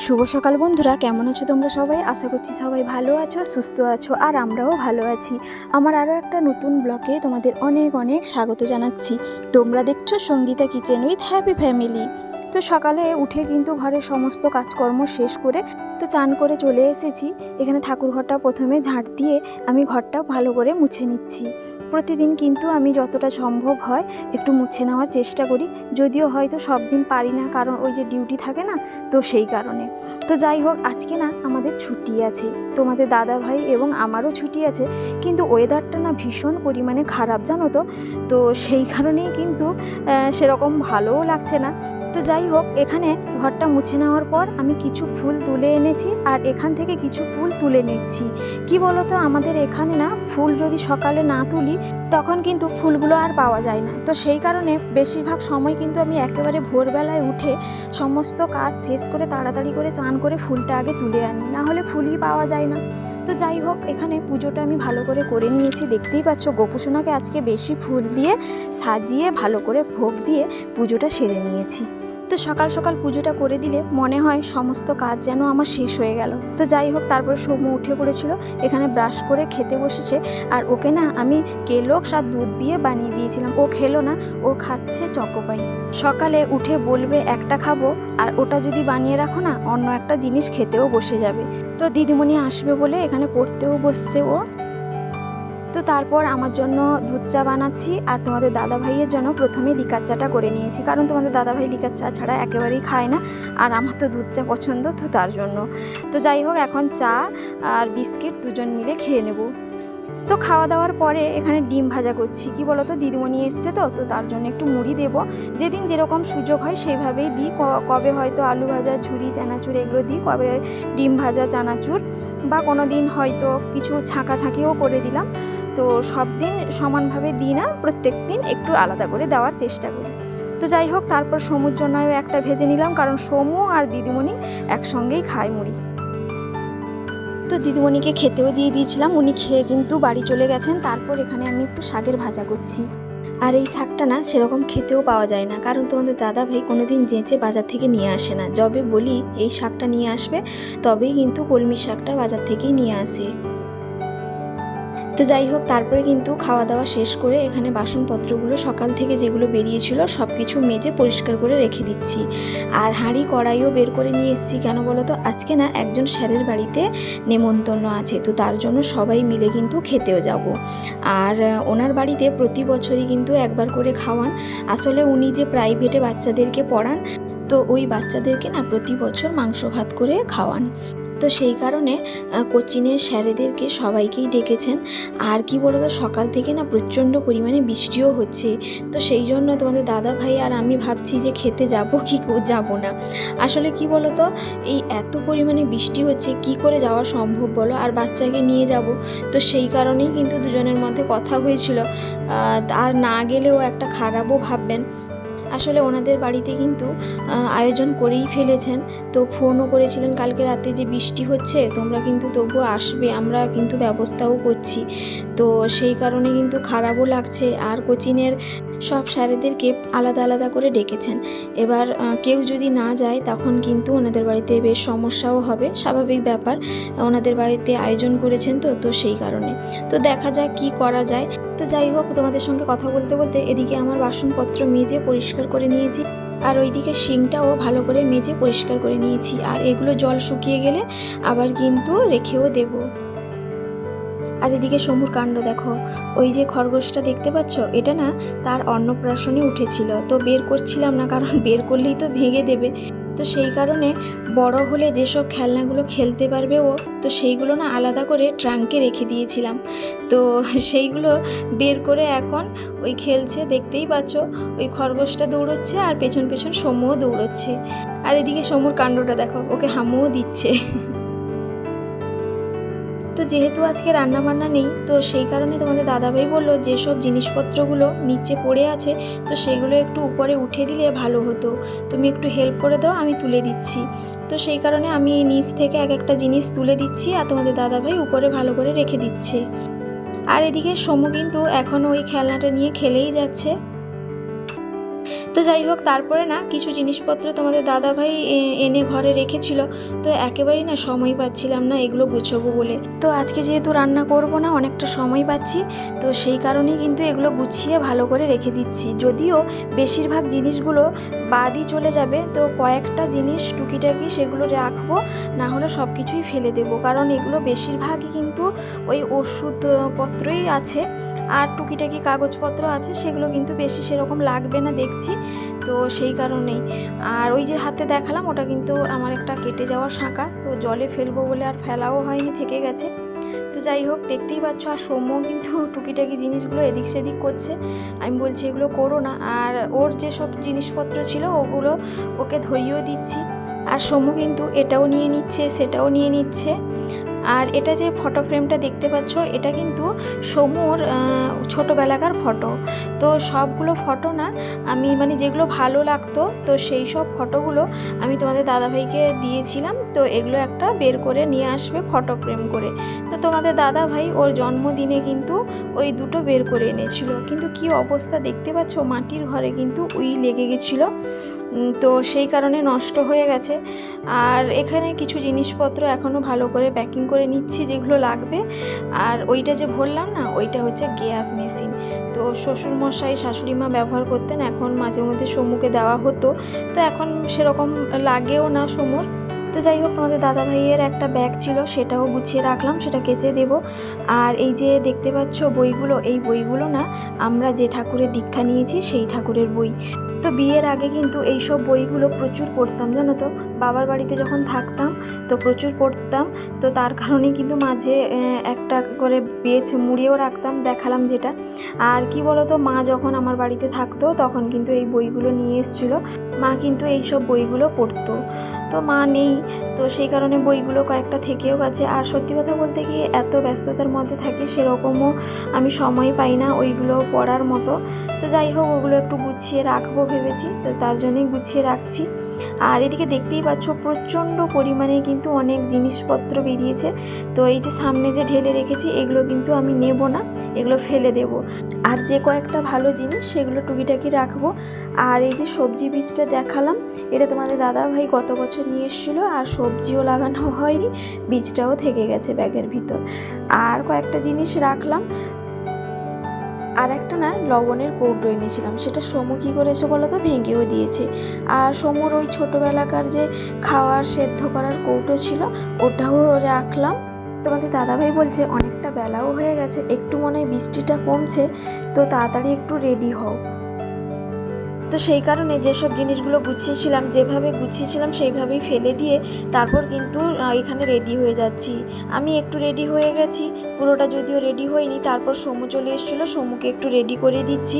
শুভ সকাল বন্ধুরা, কেমন আছো তোমরা সবাই? আশা করছি সবাই ভালো আছো, সুস্থ আছো, আর আমরাও ভালো আছি। আমার আরও একটা নতুন ব্লগে তোমাদের অনেক অনেক স্বাগত জানাচ্ছি। তোমরা দেখছো Sangeeta kitchen with happy family. তো সকালে উঠে কিন্তু ঘরের সমস্ত কাজকর্ম শেষ করে তো চান করে চলে এসেছি। এখানে ঠাকুর ঘরটা প্রথমে ঝাঁট দিয়ে আমি ঘরটা ভালো করে মুছে নিচ্ছি। প্রতিদিন কিন্তু আমি যতটা সম্ভব হয় একটু মুছে নেওয়ার চেষ্টা করি, যদিও হয়তো সব দিন পারি না, কারণ ওই যে ডিউটি থাকে না, তো সেই কারণে। তো যাই হোক, আজকে না আমাদের ছুটি আছে, তোমাদের দাদা ভাই এবং আমারও ছুটি আছে, কিন্তু ওয়েদারটা না ভীষণ পরিমাণে খারাপ, জানো তো। তো সেই কারণেই কিন্তু সেরকম ভালোও লাগছে না। তো যাই হোক, এখানে ঘরটা মুছে নেওয়ার পর আমি কিছু ফুল তুলে এনেছি, আর এখান থেকে কিছু ফুল তুলে নিচ্ছি। কি বলো তো, আমাদের এখানে না ফুল যদি সকালে না তুলি তখন কিন্তু ফুলগুলো আর পাওয়া যায় না। তো সেই কারণে বেশিরভাগ সময় কিন্তু আমি একেবারে ভোরবেলায় উঠে সমস্ত কাজ শেষ করে তাড়াতাড়ি করে চান করে ফুলটা আগে তুলে আনি, না হলে ফুলই পাওয়া যায় না। তো যাই হোক, এখানে পুজোটা আমি ভালো করে নিয়েছি। দেখতেই পাচ্ছ, গোপুসোনাকে আজকে বেশি ফুল দিয়ে সাজিয়ে ভালো করে ভোগ দিয়ে পুজোটা সেরে নিয়েছি। তো সকাল সকাল পুজোটা করে দিলে মনে হয় সমস্ত কাজ যেন আমার শেষ হয়ে গেল। তো যাই হোক, তারপর সৌম্য উঠে পড়েছিল, এখানে ব্রাশ করে খেতে বসেছে। আর ওকে না আমি কেলগস আর দুধ দিয়ে বানিয়ে দিয়েছিলাম, ও খেলো না, ও খাচ্ছে চকোপাই। সকালে উঠে বলবে একটা খাবো, আর ওটা যদি বানিয়ে রাখো না অন্য একটা জিনিস খেতেও বসে যাবে। তো দিদিমণি আসবে বলে এখানে পড়তেও বসছে ও। তো তারপর আমার জন্য দুধ চা বানাচ্ছি, আর তোমাদের দাদা ভাইয়ের জন্য প্রথমে লিকার চাটা করে নিয়েছি, কারণ তোমাদের দাদা ভাই লিকার চা ছাড়া একেবারেই খায় না, আর আমার তো দুধ চা পছন্দ, তো তার জন্য। তো যাই হোক, এখন চা আর বিস্কিট দুজন মিলে খেয়ে নেব। তো খাওয়া দাওয়ার পরে এখানে ডিম ভাজা করছি। কি বলো তো, দিদিমণি এসছে, তো তার জন্য একটু মুড়ি দেবো। যেদিন যেরকম সুযোগ হয় সেইভাবেই দিই। কবে হয়তো আলু ভাজা, ঝুরি, চানাচুর এগুলো দিই, কবে ডিম ভাজা, চানাচুর, বা কোনো দিন হয়তো কিছু ছাঁকাছাঁকিও করে দিলাম। তো সব দিন সমানভাবে দিই না, প্রত্যেক দিন একটু আলাদা করে দেওয়ার চেষ্টা করি। তো যাই হোক, তারপর সমুর জন্যও একটা ভেজে নিলাম, কারণ সমু আর দিদিমণি একসঙ্গেই খায় মুড়ি। তো দিদিমণিকে খেতেও দিয়ে দিয়েছিলাম, উনি খেয়ে কিন্তু বাড়ি চলে গেছেন। তারপর এখানে আমি একটু শাকের ভাজা করছি। আর এই শাকটা না সেরকম খেতেও পাওয়া যায় না, কারণ তোমাদের দাদা ভাই কোনোদিন যেচে বাজার থেকে নিয়ে আসে না। যবে বলি এই শাকটা নিয়ে আসবে, তবেই কিন্তু কলমি শাকটা বাজার থেকেই নিয়ে আসে। তো যাই হোক, তারপরে কিন্তু খাওয়া দাওয়া শেষ করে এখানে বাসনপত্রগুলো সকাল থেকে যেগুলো বেরিয়েছিল সব কিছু মেজে পরিষ্কার করে রেখে দিচ্ছি। আর হাঁড়ি কড়াইও বের করে নিয়ে এসেছি। কেন বলো তো, আজকে না একজন স্যারের বাড়িতে নেমন্তন্ন আছে, তো তার জন্য সবাই মিলে কিন্তু খেতেও যাব। আর ওনার বাড়িতে প্রতি বছরই কিন্তু একবার করে খাওয়ান। আসলে উনি যে প্রাইভেটে বাচ্চাদেরকে পড়ান, তো ওই বাচ্চাদেরকে না প্রতি বছর মাংস ভাত করে খাওয়ান। তো সেই কারণে কোচিনের স্যারেদেরকে সবাইকেই ডেকেছেন। আর কি বলো তো, সকাল থেকে না প্রচণ্ড পরিমাণে বৃষ্টিও হচ্ছে। তো সেই জন্য তোমাদের দাদা ভাই আর আমি ভাবছি যে খেতে যাব কি যাব না। আসলে কি বলো তো, এই এত পরিমাণে বৃষ্টি হচ্ছে, কি করে যাওয়া সম্ভব বলো, আর বাচ্চাকে নিয়ে যাব। তো সেই কারণেই কিন্তু দুজনের মধ্যে কথা হয়েছিল। আর না গেলেও একটা খারাপও ভাববেন। আসলে ওনাদের বাড়িতে কিন্তু আয়োজন করেই ফেলেছেন। তো ফোনও করেছিলেন কালকে রাতে যে বৃষ্টি হচ্ছে, তোমরা কিন্তু তবুও আসবে, আমরা কিন্তু ব্যবস্থাও করছি। তো সেই কারণে কিন্তু খারাপও লাগছে। আর কোচিনের সব স্যারেদেরকে আলাদা আলাদা করে ডেকেছেন। এবার কেউ যদি না যায় তখন কিন্তু ওনাদের বাড়িতে বেশ সমস্যাও হবে, স্বাভাবিক ব্যাপার। ওনাদের বাড়িতে আয়োজন করেছেন, তো সেই কারণে। তো দেখা যাক কি করা যায়। তো যাই হোক, তোমাদের সঙ্গে কথা বলতে বলতে এদিকে আমার বাসনপত্র মেজে পরিষ্কার করে নিয়েছি, আর ওইদিকে সিংটাও ভালো করে মেজে পরিষ্কার করে নিয়েছি। আর এগুলো জল শুকিয়ে গেলে আবার কিন্তু রেখেও দেব। আর এদিকে সমুর কাণ্ড দেখো, ওই যে খরগোশটা দেখতে পাচ্ছ, এটা না তার অন্নপ্রাশনে উঠেছিল, তো বের করছিলাম না, কারণ বের করলেই তো ভেঙে দেবে। তো সেই কারণে বড় হলে যেসব খেলনাগুলো খেলতে পারবে ও, তো সেইগুলো না আলাদা করে ট্রাঙ্কে রেখে দিয়েছিলাম। তো সেইগুলো বের করে এখন ওই খেলছে, দেখতেই পাচ্ছ। ওই খরগোশটা দৌড়চ্ছে আর পেছন পেছন সমুও দৌড়চ্ছে। আর এদিকে সমুর কাণ্ডটা দেখো, ওকে হামুও দিচ্ছে। তো যেহেতু আজকে রান্নাবান্না নেই, তো সেই কারণে তোমাদের দাদাভাই বললো যেসব জিনিসপত্রগুলো নিচে পড়ে আছে, তো সেগুলো একটু উপরে উঠে দিলে ভালো হতো, তুমি একটু হেল্প করে দাও, আমি তুলে দিচ্ছি। তো সেই কারণে আমি নিচ থেকে এক একটা জিনিস তুলে দিচ্ছি, আর তোমাদের দাদাভাই উপরে ভালো করে রেখে দিচ্ছে। আর এদিকে সমু কিন্তু এখনও ওই খেলনাটা নিয়ে খেলেই যাচ্ছে। তো যাই হোক, তারপরে না কিছু জিনিসপত্র তোমাদের দাদাভাই এনে ঘরে রেখেছিল, তো একেবারেই না সময় পাচ্ছিলাম না এগুলো গুছাবো বলে। তো আজকে যেহেতু রান্না করব না, অনেকটা সময় পাচ্ছি, তো সেই কারণেই কিন্তু এগুলো গুছিয়ে ভালো করে রেখে দিচ্ছি। যদিও বেশিরভাগ জিনিসগুলো বাদই চলে যাবে, তো কয়েকটা জিনিস টুকিটাকি সেগুলো রাখবো, না হলে সব কিছুই ফেলে দেবো, কারণ এগুলো বেশিরভাগই কিন্তু ওই ওষুধপত্রই আছে, আর টুকিটাকি কাগজপত্র আছে, সেগুলো কিন্তু বেশি সেরকম লাগবে না দেখছি, তো সেই কারণেই। আর ওই যে হাতে দেখালাম, ওটা কিন্তু আমার একটা কেটে যাওয়া শাঁকা, তো জলে ফেলবো বলে আর ফেলাও হয়নি, থেকে গেছে। তো যাই হোক, দেখতেই পাচ্ছ, আর সৌম্য কিন্তু টুকিটাকি জিনিসগুলো এদিক সেদিক করছে। আমি বলছি এগুলো করো না, আর ওর যেসব জিনিসপত্র ছিল ওগুলো ওকে ধরিয়েও দিচ্ছি। আর সৌম্য কিন্তু এটাও নিয়ে নিচ্ছে, সেটাও নিয়ে নিচ্ছে। আর এটা যে ফটো ফ্রেমটা দেখতে পাচ্ছ, এটা কিন্তু সমুর ছোটোবেলাকার ফটো। তো সবগুলো ফটো না আমি মানে যেগুলো ভালো লাগতো, তো সেই সব ফটোগুলো আমি তোমাদের দাদাভাইকে দিয়েছিলাম, তো এগুলো একটা বের করে নিয়ে আসবে ফটো ফ্রেম করে। তো তোমাদের দাদাভাই ওর জন্মদিনে কিন্তু ওই দুটো বের করে এনেছিল, কিন্তু কি অবস্থা দেখতে পাচ্ছ, মাটির ঘরে কিন্তু উই লেগে গেছিলো, তো সেই কারণে নষ্ট হয়ে গেছে। আর এখানে কিছু জিনিসপত্র এখনও ভালো করে প্যাকিং করে নিচ্ছি যেগুলো লাগবে। আর ওইটা যে ভরলাম না, ওইটা হচ্ছে গ্যাস মেশিন, তো শ্বশুরমশাই শাশুড়ি মা ব্যবহার করতেন, এখন মাঝে মধ্যে সমুকে দেওয়া হতো, তো এখন সেরকম লাগেও না সমুর। তো যাই হোক, তোমাদের দাদাভাইয়ের একটা ব্যাগ ছিল, সেটাও গুছিয়ে রাখলাম, সেটা কেচে দেব। আর এই যে দেখতে পাচ্ছ বইগুলো, এই বইগুলো না আমরা যে ঠাকুরের দীক্ষা নিয়েছি সেই ঠাকুরের বই। তো বিয়ের আগে কিন্তু এইসব বইগুলো প্রচুর পড়তাম, জানো তো, বাবার বাড়িতে যখন থাকতাম তো প্রচুর পড়তাম, তো তার কারণেই কিন্তু মাঝে একটা করে পেজ মুড়িয়েও রাখতাম, দেখালাম যেটা। আর কি বলো তো, মা যখন আমার বাড়িতে থাকতো তখন কিন্তু এই বইগুলো নিয়ে এসেছিলো, মা কিন্তু এইসব বইগুলো পড়তো। তো মা নেই, তো সেই কারণে বইগুলো কয়েকটা থেকেও গেছে। আর সত্যি কথা বলতে কি, এত ব্যস্ততার মধ্যে থাকি, সেরকমও আমি সময় পাই না ওইগুলো পড়ার মতো। তো যাই হোক, ওগুলো একটু গুছিয়ে রাখবো ভেবেছি, তো তার জন্যই গুছিয়ে রাখছি। আর এদিকে দেখতেই পাচ্ছ, প্রচণ্ড পরিমাণে কিন্তু অনেক জিনিসপত্র বেরিয়েছে। তো এই যে সামনে যে ঢেলে রেখেছি, এগুলো কিন্তু আমি নেব না, এগুলো ফেলে দেব। আর যে কয়েকটা ভালো জিনিস সেগুলো টুকিটাকি রাখবো। আর এই যে সবজি বীজটা দেখালাম, এটা তোমাদের দাদাভাই গত বছর নিয়ে এসেছিলো, আর সবজিও লাগানো হয়নি, বীজটাও থেকে গেছে ব্যাগের ভিতর। আর কয়েকটা জিনিস রাখলাম। আর একটা না লবণের কৌটো এনেছিলাম, সেটা সমু কী করেছে বলো তো, ভেঙেও দিয়েছে। আর সমুর ওই ছোটোবেলাকার যে খাওয়ার সেদ্ধ করার কৌটো ছিল, ওটাও রাখলাম। তোমাদের দাদাভাই বলছে অনেকটা বেলাও হয়ে গেছে, একটু মনে হয় বৃষ্টিটা কমছে, তো তাড়াতাড়ি একটু রেডি হও। তো সেই কারণে যেসব জিনিসগুলো গুছিয়েছিলাম, যেভাবে গুছিয়েছিলাম সেইভাবেই ফেলে দিয়ে তারপর কিন্তু এখানে রেডি হয়ে যাচ্ছি। আমি একটু রেডি হয়ে গেছি, পুরোটা যদিও রেডি হয়নি। তারপর সমু চলে এসেছিলো, সমুকে একটু রেডি করে দিচ্ছি,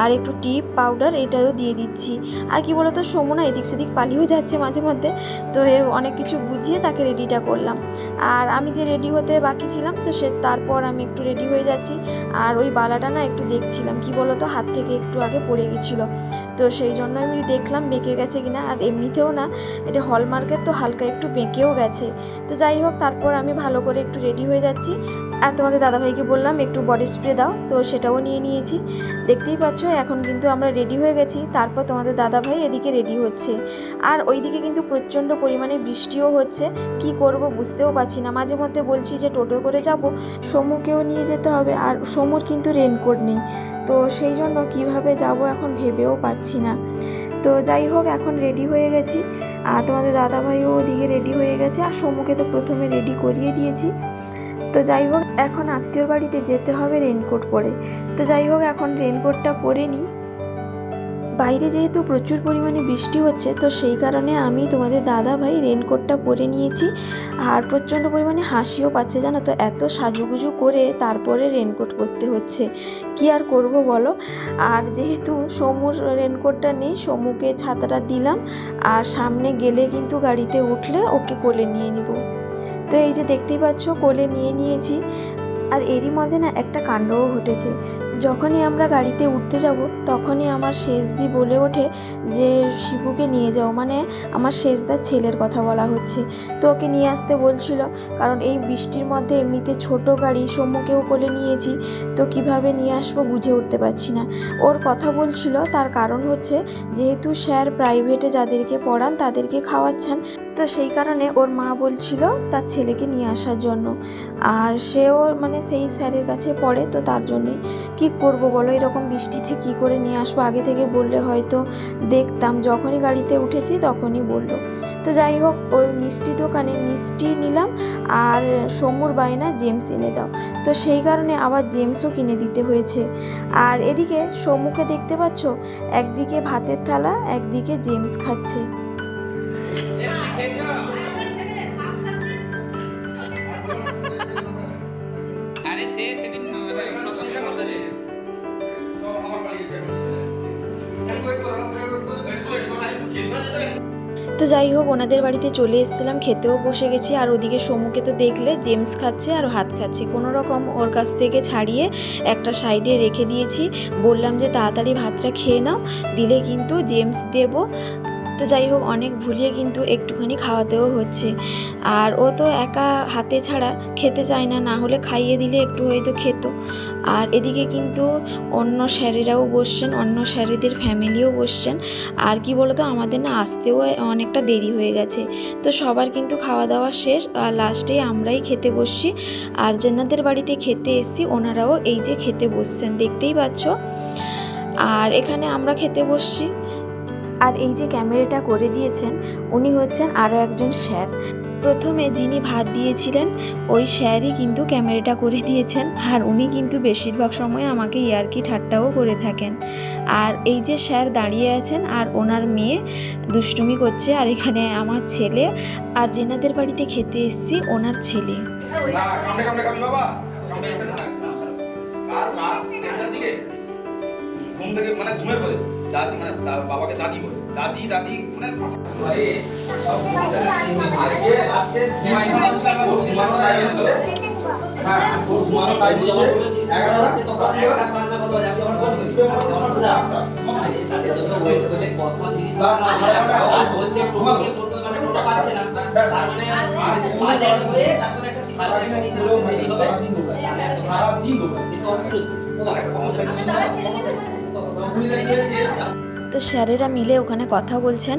আর একটু টিপ পাউডার এটাও দিয়ে দিচ্ছি। আর কি বলতো, সমু না এদিক সেদিক পালিয়েও যাচ্ছে মাঝে মধ্যে, তো অনেক কিছু বুঝিয়ে তাকে রেডিটা করলাম। আর আমি যে রেডি হতে বাকি ছিলাম, তো তারপর আমি একটু রেডি হয়ে যাচ্ছি। আর ওই বালাটা না একটু দেখছিলাম, কি বলতো, হাত থেকে একটু আগে পড়ে গেছিলো, তো সেই জন্য আমি দেখলাম বেঁকে গেছে কিনা। আর এমনিতেও না এটা হলমার্কের, তো হালকা একটু বেঁকেও গেছে। তো যাই হোক, তারপর আমি ভালো করে একটু রেডি হয়ে যাচ্ছি। আর তোমাদের দাদাভাইকে বললাম একটু বডি স্প্রে দাও, তো সেটাও নিয়ে নিয়েছি। দেখতেই পাচ্ছ, এখন কিন্তু আমরা রেডি হয়ে গেছি। তারপর তোমাদের দাদাভাই এদিকে রেডি হচ্ছে, আর ওইদিকে কিন্তু প্রচণ্ড পরিমাণে বৃষ্টিও হচ্ছে। কি করব বুঝতেও পারছি না। মাঝে মধ্যে বলছি যে টোটো করে যাব, সমুকেও নিয়ে যেতে হবে, আর সমুর কিন্তু রেনকোট নেই, তো সেই জন্য কিভাবে যাব এখন ভেবেও পাচ্ছি না। তো যাই হোক, এখন রেডি হয়ে গেছি। আর তোমাদের দাদাভাইও ওদিকে রেডি হয়ে গেছে, আর সমুকে তো প্রথমে রেডি করিয়ে দিয়েছি। তো যাই হোক, এখন আত্মীয়র বাড়িতে যেতে হবে রেনকোট পরে। তো যাই হোক, এখন রেনকোটটা পরে নিই। বাইরে যেহেতু প্রচুর পরিমাণে বৃষ্টি হচ্ছে, তো সেই কারণে আমি তোমাদের দাদাভাই রেনকোটটা পরে নিয়েছি। আর প্রচণ্ড পরিমাণে হাসিও পাচ্ছে, জানো তো, এত সাজুগুজু করে তারপরে রেনকোট পরতে হচ্ছে, কি আর করব বলো। আর যেহেতু সমুর রেনকোটটা নেই, সমুকে ছাতাটা দিলাম, আর সামনে গেলে কিন্তু গাড়িতে উঠলে ওকে কোলে নিয়ে নিব। তো এই যে দেখতেই পাচ্ছ, কোলে নিয়ে নিয়েছি। আর এরই মধ্যে না একটা কাণ্ডও ঘটেছে। যখনই আমরা গাড়িতে উঠতে যাব, তখনই আমার শেষদি বলে ওঠে যে শিবুকে নিয়ে যাও, মানে আমার শেষদার ছেলের কথা বলা হচ্ছে। তো ওকে নিয়ে আসতে বলছিল, কারণ এই বৃষ্টির মধ্যে এমনিতে ছোট গাড়ি সম্মুখেও কোলে নিয়েছি, তো কিভাবে নিয়ে আসবো বুঝে উঠতে পারছি না। ওর কথা বলছিল, তার কারণ হচ্ছে যেহেতু স্যার প্রাইভেটে যাদেরকে পড়ান তাদেরকে খাওয়াচ্ছেন, তো সেই কারণে ওর মা বলছিল তার ছেলেকে নিয়ে আসার জন্য। আর সেও মানে সেই স্যারের কাছে পড়ে, তো তার জন্যই। কি করব বলো, এরকম বৃষ্টিতে কি করে নিয়ে আসবো? আগে থেকে বললে হয়তো দেখতাম, যখনই গাড়িতে উঠেছি তখনই বললো। তো যাই হোক, ওই মিষ্টি দোকানে মিষ্টি নিলাম, আর সমুর বায়না জেমস এনে দাও, তো সেই কারণে আবার জেমসও কিনে দিতে হয়েছে। আর এদিকে সমুকে দেখতে পাচ্ছ, একদিকে ভাতের থালা, একদিকে জেমস খাচ্ছে। আরে সে সেদিন প্রশংসা করলো যে তো যাই হোক, ওনাদের বাড়িতে চলে এসেছিলাম, খেতেও বসে গেছি। আর ওদিকে সমুকে তো দেখলে জেমস খাচ্ছে আর ভাত খাচ্ছে, কোনো রকম ওর কাছ থেকে ছাড়িয়ে একটা সাইডে রেখে দিয়েছি। বললাম যে তাড়াতাড়ি ভাতটা খেয়ে নাও, দিলে কিন্তু জেমস দেবো। তো যাই হোক, অনেক ভুলিয়ে কিন্তু একটুখানি খাওয়াতেও হচ্ছে। আর ও তো একা হাতে ছাড়া খেতে চায় না, না হলে খাইয়ে দিলে একটু হয়তো খেত। আর এদিকে কিন্তু অন্য স্যারেরাও বসছেন, অন্য স্যারেদের ফ্যামিলিও বসছেন। আর কি বলতো, আমাদের না আসতেও অনেকটা দেরি হয়ে গেছে, তো সবার কিন্তু খাওয়া দাওয়া শেষ, আর লাস্টে আমরাই খেতে বসছি। আর যেনাদের বাড়িতে খেতে এসছি ওনারাও এই যে খেতে বসছেন, দেখতেই পাচ্ছ। আর এখানে আমরা খেতে বসছি। আর এই যে ক্যামেরাটা করে দিয়েছেন উনি হচ্ছেন আরও একজন স্যার। প্রথমে যিনি ভাত দিয়েছিলেন ওই স্যারই কিন্তু ক্যামেরাটা করে দিয়েছেন, আর উনি কিন্তু বেশিরভাগ সময় আমাকে ইয়ার্কি ঠাট্টাও করে থাকেন। আর এই যে স্যার দাঁড়িয়ে আছেন, আর ওনার মেয়ে দুষ্টুমি করছে, আর এখানে আমার ছেলে, আর যেনাদের বাড়িতে খেতে এসছি ওনার ছেলে। ঘুম থেকে মানে ঘুমের পরে দাদি মানে বাবাকে দাদি বলে দাদি দাদি মানে আজকে ঘুমানো টাইম হচ্ছে। হ্যাঁ ঘুমানো টাইম হচ্ছে 11টা তো 11টা 5টা কত বাজে আমি যখন বলবো তাদের তো ওয়েট করলে কত জিনিস হচ্ছে তোমাকে বলতে মানে ওটা পাচ্ছে না, তার মানে আর ঘুমা যায় হয়ে তারপর একটা সিদ্ধান্ত একটা নিতে হবে, সারা দিন হবে সেটা অসুবিধা হচ্ছে তো একটা সমস্যা। তো স্যারেরা মিলে ওখানে কথা বলছেন।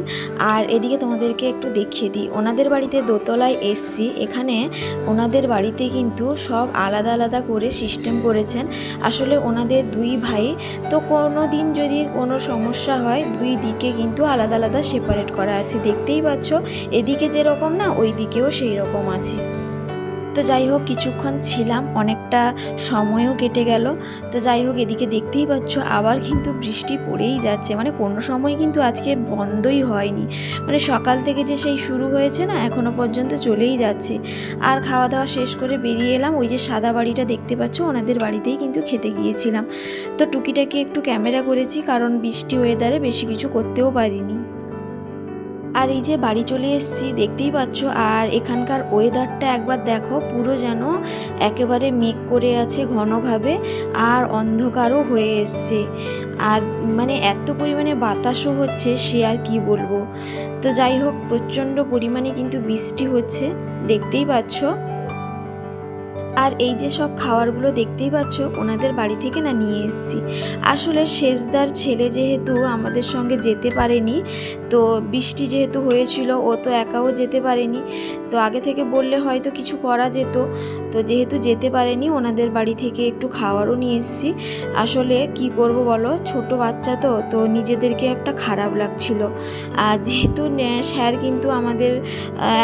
আর এদিকে তোমাদেরকে একটু দেখিয়ে দিই, ওনাদের বাড়িতে দোতলায় এসছি। এখানে ওনাদের বাড়িতে কিন্তু সব আলাদা আলাদা করে সিস্টেম করেছেন। আসলে ওনাদের দুই ভাই, তো কোনো দিন যদি কোনো সমস্যা হয় দুই দিকে কিন্তু আলাদা আলাদা সেপারেট করা আছে, দেখতেই পাচ্ছ। এদিকে যেরকম না ওই দিকেও সেই রকম আছে। তো যাই হোক, কিছুক্ষণ ছিলাম, অনেকটা সময়ও কেটে গেল। তো যাই হোক, এদিকে দেখতেই পাচ্ছ আবার কিন্তু বৃষ্টি পড়েই যাচ্ছে, মানে কোনো সময় কিন্তু আজকে বন্ধই হয়নি, মানে সকাল থেকে যে সেই শুরু হয়েছে না এখনও পর্যন্ত চলেই যাচ্ছে। আর খাওয়া দাওয়া শেষ করে বেরিয়ে এলাম, ওই যে সাদা বাড়িটা দেখতে পাচ্ছ ওনাদের বাড়িতেই কিন্তু খেতে গিয়েছিলাম। তো টুকিটাকি একটু ক্যামেরা করেছি, কারণ বৃষ্টি ওয়েদারে বেশি কিছু করতেও পারিনি। আর এই যে বাড়ি চলে এসেছি, দেখতেই পাচ্ছ। আর এখানকার ওয়েদারটা একবার দেখো, পুরো যেন একেবারে মেঘ করে আছে ঘনভাবে, আর অন্ধকারও হয়ে এসছে। আর মানে এত পরিমাণে বাতাসও হচ্ছে, সে আর কি বলবো। তো যাই হোক, প্রচণ্ড পরিমাণে কিন্তু বৃষ্টি হচ্ছে, দেখতেই পাচ্ছ। আর এই যে সব খাবারগুলো দেখতেই পাচ্ছ ওনাদের বাড়ি থেকে না নিয়ে এসেছি। আসলে শেষদার ছেলে যেহেতু আমাদের সঙ্গে যেতে পারেনি, তো বৃষ্টি যেহেতু হয়েছিল ও তো একাও যেতে পারেনি, তো আগে থেকে বললে হয়তো কিছু করা যেত। তো যেহেতু যেতে পারেনি, ওনাদের বাড়ি থেকে একটু খাবারও নিয়ে এসেছি। আসলে কি করব বলো, ছোট বাচ্চা তো নিজেদেরকে একটা খারাপ লাগছিল। আর যেহেতু স্যার কিন্তু আমাদের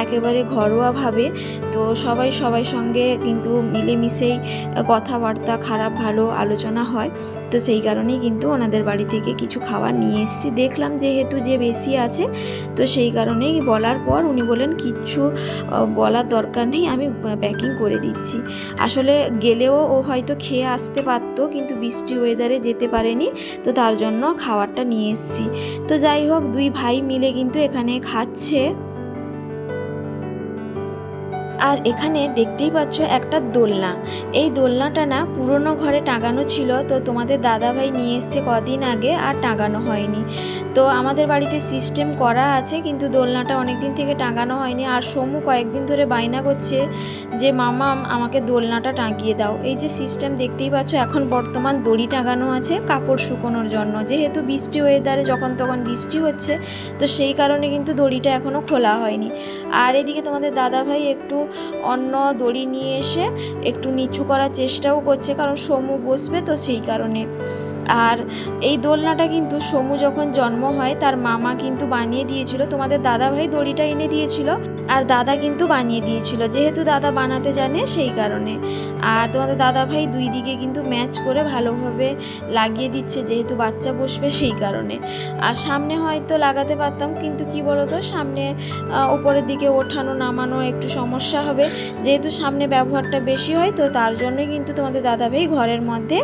একেবারে ঘরোয়াভাবে, তো সবাই সবার সঙ্গে কিন্তু মিলেমিশেই কথাবার্তা খারাপ ভালো আলোচনা হয়। তো সেই কারণেই কিন্তু ওনাদের বাড়ি থেকে কিছু খাবার নিয়ে এসেছি। দেখলাম যেহেতু যে বেশি আছে, তো সেই কারণেই বলার পর উনি বলেন কিচ্ছু বলার দরকার নেই, আমি প্যাকিং করে দিচ্ছি। আসলে গেলেও ও হয়তো খেয়ে আসতে পারতো, কিন্তু বৃষ্টি ওয়েদারে যেতে পারেনি, তো তার জন্য খাবারটা নিয়ে এসেছি। তো যাই হোক, দুই ভাই মিলে কিন্তু এখানে খাচ্ছে। আর এখানে দেখতেই পাচ্ছ একটা দোলনা। এই দোলনাটা না পুরনো ঘরে টাঙানো ছিল, তো তোমাদের দাদাভাই নিয়ে এসছে কদিন আগে, আর টাঙানো হয়নি। তো আমাদের বাড়িতে সিস্টেম করা আছে, কিন্তু দোলনাটা অনেক দিন থেকে টাঙানো হয়নি। আর সমু কয়েকদিন ধরে বায়না করছে যে মামা আমাকে দোলনাটা টাঙিয়ে দাও। এই যে সিস্টেম দেখতেই পাচ্ছ, এখন বর্তমান দড়ি টাঙানো আছে কাপড় শুকোনোর জন্য, যেহেতু বৃষ্টি ওয়েদারে যখন তখন বৃষ্টি হচ্ছে, তো সেই কারণে কিন্তু দড়িটা এখনও খোলা হয়নি। আর এদিকে তোমাদের দাদাভাই একটু অন্য দড়ি নিয়ে এসে একটু নিচু করার চেষ্টাও করছে, কারণ সমু বসবে তো সেই কারণে। আর এই দোলনাটা কিন্তু সমু যখন জন্ম হয় তার মামা কিন্তু বানিয়ে দিয়েছিল, তোমাদের দাদাভাই দড়িটা এনে দিয়েছিল আর দাদা কিন্তু বানিয়ে দিয়েছিল, যেহেতু দাদা বানাতে জানে সেই কারণে। আর তোমাদের দাদাভাই দুই দিকে কিন্তু ম্যাচ করে ভালোভাবে লাগিয়ে দিচ্ছে, যেহেতু বাচ্চা বসবে সেই কারণে। আর সামনে হয়তো লাগাতে পারতাম, কিন্তু কি বলতো, সামনে উপরের দিকে ওঠানো নামানো একটু সমস্যা হবে, যেহেতু সামনে ব্যবহারটা বেশি হয়, তো তার জন্যই কিন্তু তোমাদের দাদাভাই ঘরের মধ্যে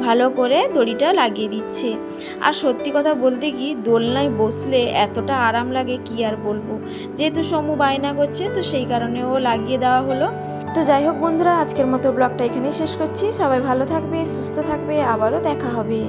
ভালো করে দড়িটা লাগিয়ে দিচ্ছে। আর সত্যি কথা বলতে কি, দোলনায় বসলে এতটা আরাম লাগে কি আর বলবো, যেহেতু সমু বায়না করছে তো সেই কারণে ও লাগিয়ে দেওয়া হলো। তো যাই হোক বন্ধুরা, আজকের মতো ব্লগটা এখানেই শেষ করছি। সবাই ভালো থাকবে, সুস্থ থাকবে, আবারও দেখা হবে।